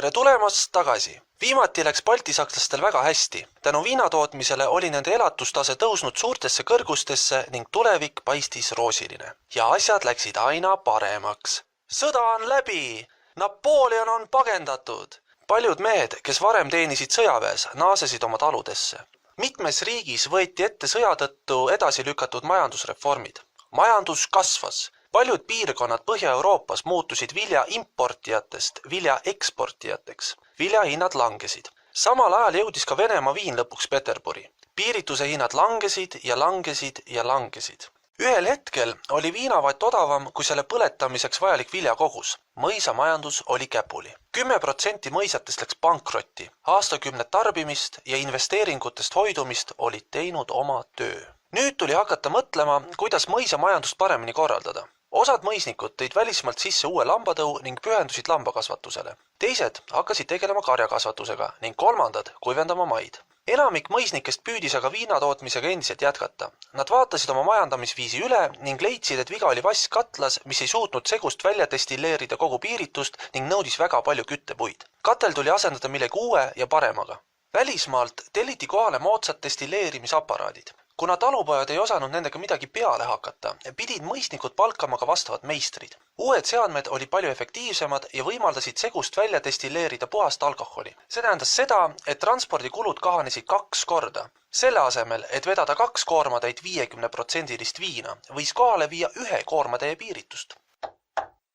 Tere tulemast tagasi! Viimati läks baltisakslastel väga hästi. Tänu viinatootmisele oli nende elatustase tõusnud suurtesse kõrgustesse ning tulevik paistis roosiline. Ja asjad läksid aina paremaks. Sõda on läbi! Napoleon on pagendatud! Paljud mehed, kes varem teenisid sõjaväes, naasesid oma taludesse. Mitmes riigis võeti ette sõja tõttu edasi lükatud majandusreformid. Majandus kasvas. Paljud piirkonnad Põhja-Euroopas muutusid vilja importijatest vilja eksportijateks. Viljahinnad langesid. Samal ajal jõudis ka Venemaa viin lõpuks Peterburi. Piirituse hinnad langesid ja langesid ja langesid. Ühel hetkel oli viinavatt odavam kui selle põletamiseks vajalik viljakogus. Mõisamajandus oli käpuli. 10% mõisatest läks pankrotti. Aastakümned tarbimist ja investeeringutest hoidumist olid teinud oma töö. Nüüd tuli hakata mõtlema, kuidas mõisamajandust paremini korraldada. Osad mõisnikud tõid välismaalt sisse uue lambatõu ning pühendusid lambakasvatusele. Teised hakkasid tegelema karjakasvatusega ning kolmandad kuivendama maid. Enamik mõisnikest püüdis aga viinatootmisega endiselt jätkata. Nad vaatasid oma majandamisviisi üle ning leidsid, et viga oli vass katlas, mis ei suutnud segust välja destilleerida kogu piiritust ning nõudis väga palju küttepuid. Katel tuli asendada millegi uue ja paremaga. Välismaalt telliti kohale moodsad destilleerimisaparaadid. Kuna talupojad ei osanud nendega midagi peale hakata, pidid mõisnikud palkama ka vastavad meistrid. Uued seadmed olid palju efektiivsemad ja võimaldasid segust välja destilleerida puhast alkoholi. See tähendas seda, et transpordikulud kahanesid 2 korda. Selle asemel, et vedada 2 koormatäit 50% viina, võis kohale viia 1 koormatäie piiritust.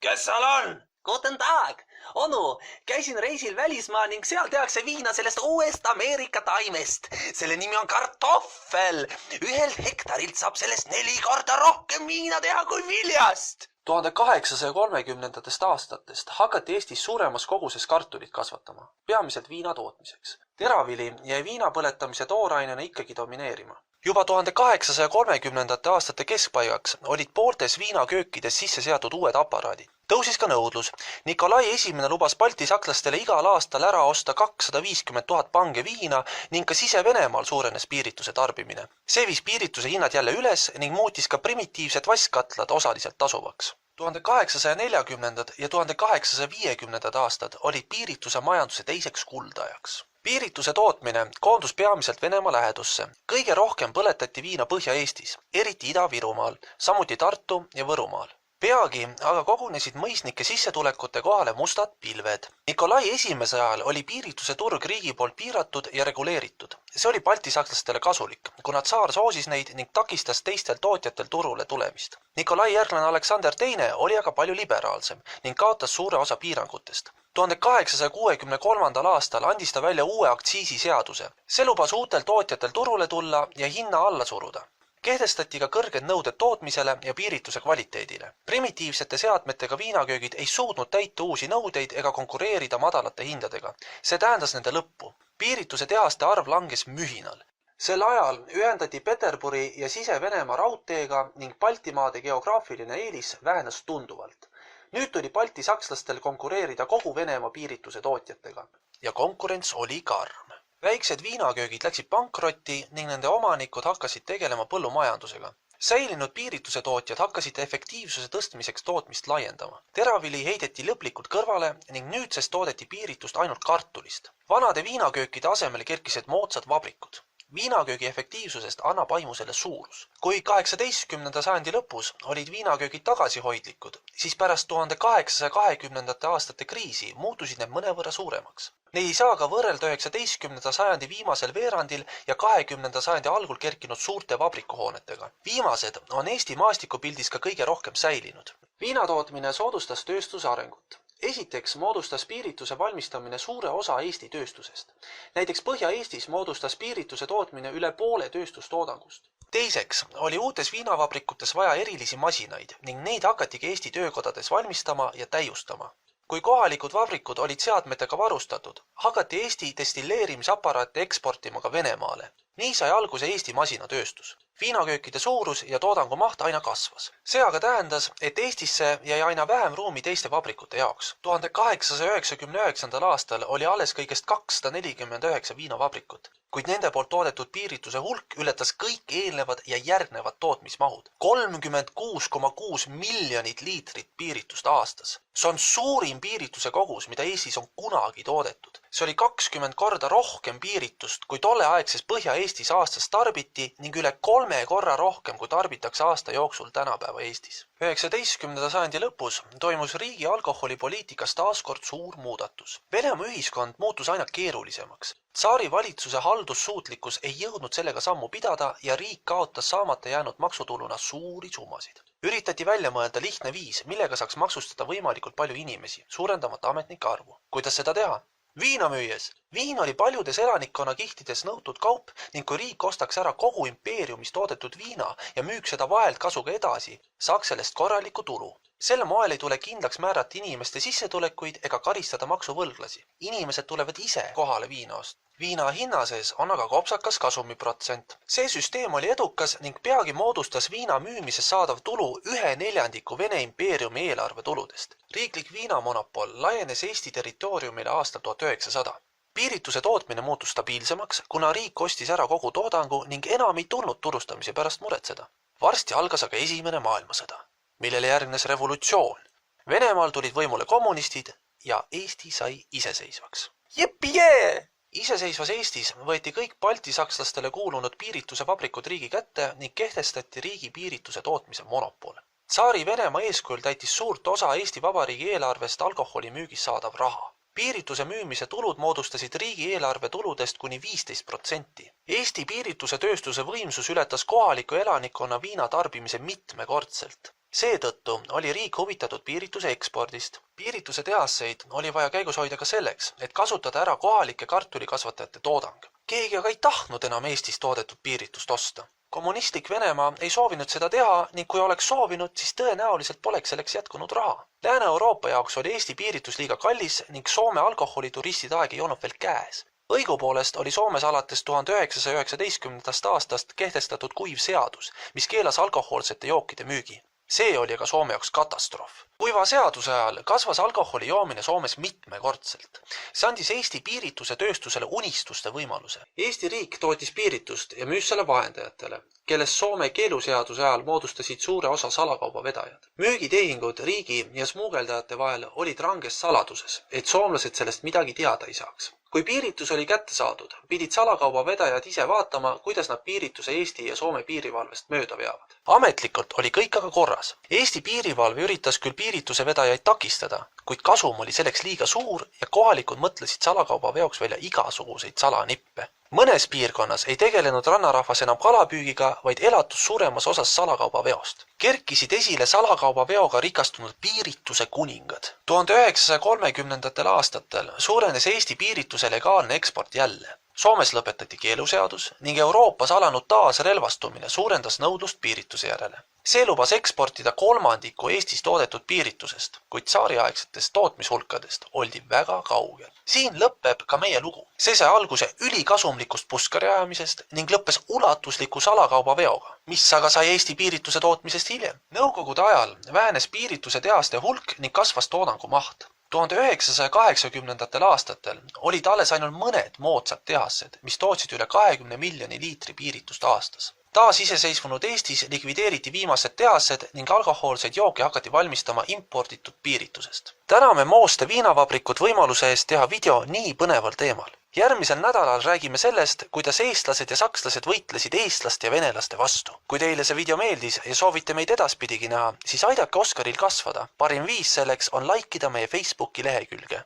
Kes seal on? Guten Tag! Onu, käisin reisil välismaa ning seal tehakse viina sellest uuest Ameerika taimest. Selle nimi on kartoffel. 1 hektarilt saab sellest 4 korda rohkem viina teha kui viljast. 1830. aastatest hakati Eestis suuremas koguses kartulit kasvatama, peamiselt viina tootmiseks. Teravili jäi viina põletamise toorainena ikkagi domineerima. Juba 1830. aastate keskpaigaks olid pooltes viinaköökides sisse seatud uued aparaadid. Tõusis ka nõudlus. Nikolai I lubas baltisakslastele igal aastal ära osta 250 000 pange viina ning ka Sise-Venemaal suurenes piirituse tarbimine. See viis piirituse hinnad jälle üles ning muutis ka primitiivsed vasskatlad osaliselt tasuvaks. 1840. ja 1850. aastad olid piirituse majanduse teiseks kuldajaks. Piirituse tootmine koondus peamiselt Venemaa lähedusse. Kõige rohkem põletati viina Põhja-Eestis, eriti Ida-Virumaal, samuti Tartu ja Võrumaal. Peagi aga kogunesid mõisnike sissetulekute kohale mustad pilved. Nikolai I ajal oli piirituse turg riigi poolt piiratud ja reguleeritud. See oli baltisakslastele kasulik, kuna tsaar soosis neid ning takistas teistel tootjatel turule tulemist. Nikolai järglane Aleksander II oli aga palju liberaalsem ning kaotas suure osa piirangutest. 1863. aastal andis ta välja uue aktsiisiseaduse. See lubas uutel tootjatel turule tulla ja hinna alla suruda. Kehtestati ka kõrged nõuded tootmisele ja piirituse kvaliteedile. Primitiivsete seadmetega viinaköögid ei suutnud täita uusi nõudeid ega konkureerida madalate hindadega. See tähendas nende lõppu. Piirituse tehaste arv langes mühinal. Sel ajal ühendati Peterburi ja Sise-Venemaa raudteega ning Baltimaade geograafiline eelis vähenes tunduvalt. Nüüd tuli baltisakslastel konkureerida kogu Venemaa piirituse tootjatega. Ja konkurents oli karm. Väiksed viinaköögid läksid pankrotti ning nende omanikud hakkasid tegelema põllumajandusega. Säilinud piirituse tootjad hakkasid efektiivsuse tõstmiseks tootmist laiendama. Teravili heideti lõplikult kõrvale ning nüüdsest toodeti piiritust ainult kartulist. Vanade viinaköökide asemel kerkisid moodsad vabrikud. Viinaköögi efektiivsusest annab aimu selle suurus. Kui 18. sajandi lõpus olid viinaköögid tagasihoidlikud, siis pärast 1820. aastate kriisi muutusid need mõnevõrra suuremaks. Neid ei saa ka võrrelda 19. sajandi viimasel veerandil ja 20. sajandi algul kerkinud suurte vabrikuhoonetega. Viimased on Eesti maastikupildis ka kõige rohkem säilinud. Viinatootmine soodustas tööstuse arengut. Esiteks moodustas piirituse valmistamine suure osa Eesti tööstusest. Näiteks Põhja-Eestis moodustas piirituse tootmine üle poole tööstustoodangust. Teiseks oli uutes viinavabrikutes vaja erilisi masinaid ning neid hakatigi Eesti töökodades valmistama ja täiustama. Kui kohalikud vabrikud olid seadmetega varustatud, hakati Eesti destilleerimisaparaate eksportima ka Venemaale. Nii sai alguse Eesti masinatööstus. Viinaköökide suurus ja toodangu maht aina kasvas. See aga tähendas, et Eestisse jäi aina vähem ruumi teiste vabrikute jaoks. 1899. aastal oli alles kõigest 249 viinavabrikut, kuid nende poolt toodetud piirituse hulk ületas kõik eelnevad ja järgnevad tootmismahud. 36,6 miljonit liitrit piiritust aastas. See on suurim piirituse kogus, mida Eestis on kunagi toodetud. See oli 20 korda rohkem piiritust, kui tolleaegses Põhja-Eestis aastas tarbiti ning üle 3 korra rohkem, kui tarbitakse aasta jooksul tänapäeva Eestis. 19. sajandi lõpus toimus riigi alkoholipoliitikas taaskord suur muudatus. Venemaa ühiskond muutus aina keerulisemaks. Tsaari valitsuse haldussuutlikkus ei jõudnud sellega sammu pidada ja riik kaotas saamata jäänud maksutuluna suuri summasid. Üritati välja mõelda lihtne viis, millega saaks maksustada võimalikult palju inimesi, suurendamata ametnike arvu. Kuidas seda teha? Viina müües. Viin oli paljudes elanikkonna kihtides nõutud kaup ning kui riik ostaks ära kogu impeeriumis toodetud viina ja müüks seda vahelt kasuga edasi, saaks sellest korralikku tulu. Sel moel ei tule kindlaks määrata inimeste sissetulekuid ega karistada maksuvõlglasi. Inimesed tulevad ise kohale viina osta. Viina hinna sees on aga kopsakas kasumiprotsent. See süsteem oli edukas ning peagi moodustas viina müümises saadav tulu 1/4 Vene impeeriumi eelarve tuludest. Riiklik viinamonopol laienes Eesti territooriumile aastal 1900. Piirituse tootmine muutus stabiilsemaks, kuna riik ostis ära kogu toodangu ning enam ei tulnud turustamise pärast muretseda. Varsti algas aga Esimene maailmasõda, millele järgnes revolutsioon. Venemaal tulid võimule kommunistid ja Eesti sai iseseisvaks. Jepie! Iseseisvas Eestis võeti kõik baltisakslastele kuulunud piirituse vabrikud riigi kätte ning kehtestati riigi piirituse tootmise monopol. Tsaari Venemaa eeskujul täitis suurt osa Eesti Vabariigi eelarvest alkoholimüügis saadav raha. Piirituse müümise tulud moodustasid riigi eelarve tuludest kuni 15%. Eesti piirituse tööstuse võimsus ületas kohaliku elanikkonna viina tarbimise mitmekordselt. Seetõttu oli riik huvitatud piirituse ekspordist. Piirituse tehasseid oli vaja käigus hoida ka selleks, et kasutada ära kohalike kartulikasvatajate toodang. Keegi aga ei tahtnud enam Eestis toodetud piiritust osta. Kommunistlik Venemaa ei soovinud seda teha ning kui oleks soovinud, siis tõenäoliselt poleks selleks jätkunud raha. Lääne-Euroopa jaoks oli Eesti piiritus liiga kallis ning Soome alkoholituristide aeg ei olnud veel käes. Õigupoolest oli Soomes alates 1919. aastast kehtestatud kuiv seadus, mis keelas alkohoolsete jookide müügi. See oli aga Soome jaoks katastroof. Kuiva seaduse ajal kasvas alkoholi joomine Soomes mitmekordselt. See andis Eesti piirituse tööstusele unistuste võimaluse. Eesti riik tootis piiritust ja müüs selle vahendajatele, kellest Soome keeluseaduse ajal moodustasid suure osa salakaubavedajad. Müügitehingud riigi ja smuugeldajate vahel olid ranges saladuses, et soomlased sellest midagi teada ei saaks. Kui piiritus oli kätte saadud, pidid salakaubavedajad ise vaatama, kuidas nad piirituse Eesti ja Soome piirivalvest mööda veavad. Ametlikult oli kõik aga korras. Eesti piirivalve üritas küll piirituse vedajaid takistada, kuid kasum oli selleks liiga suur ja kohalikud mõtlesid salakauba veoks välja igasuguseid salanippe. Mõnes piirkonnas ei tegelenud rannarahvas enam kalapüügiga, vaid elatus suuremas osas salakauba veost. Kerkisid esile salakauba veoga rikastunud piirituse kuningad. 1930. aastatel suurenes Eesti piirituse legaalne eksport jälle. Soomes lõpetati keeluseadus ning Euroopas alanud taasrelvastumine suurendas nõudlust piirituse järele. See lubas eksportida 1/3 Eestis toodetud piiritusest, kuid tsaariaegsetest tootmishulkadest oldi väga kaugel. Siin lõpeb ka meie lugu. See sai alguse ülikasumlikust puskari ajamisest ning lõppes ulatusliku salakauba veoga, mis aga sai Eesti piirituse tootmisest hiljem. Nõukogude ajal vähenes piirituse tehaste hulk ning kasvas toodangu maht. 1980. aastatel olid alles ainult mõned moodsad tehased, mis tootsid üle 20 miljoni liitri piiritust aastas. Taas iseseisvunud Eestis likvideeriti viimased tehased ning alkohoolseid jooke hakati valmistama imporditud piiritusest. Täname Mooste viinavabrikut võimaluse eest teha video nii põneval teemal. Järgmisel nädalal räägime sellest, kuidas eestlased ja sakslased võitlesid eestlaste ja venelaste vastu. Kui teile see video meeldis ja soovite meid edaspidigi näha, siis aidake Oskaril kasvada. Parim viis selleks on laikida meie Facebooki lehekülge.